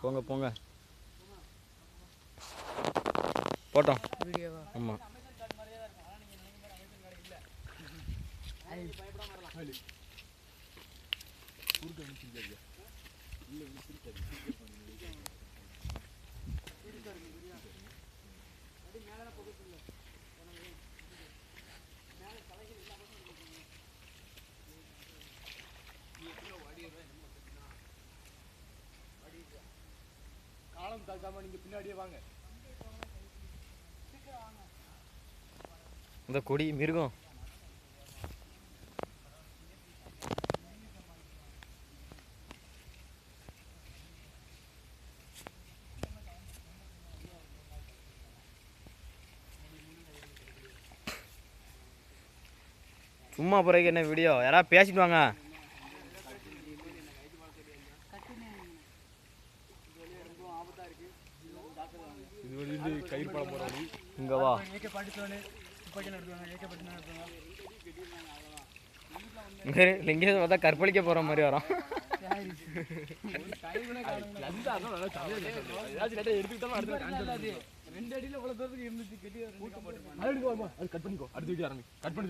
போங்க போங்க போட்டோம் ஆமாம். காலம் தாக்காம நீங்க பின்னாடியே வாங்க. இந்த கொடி மிருகம் சும்மா பிறகு என்ன வீடியோ யாராவது பேசிட்டு வாங்க. இங்க வா லிங்கேஷ் பார்த்தா கற்பழிக்க போற மாதிரி வரும். ரெண்டு அடியில இவ்வளவு தூரத்துக்கு இருந்துச்சு. கட் பண்ணிக்கோ, அடுத்த வீடியோ ஆரம்பி. கட் பண்ணி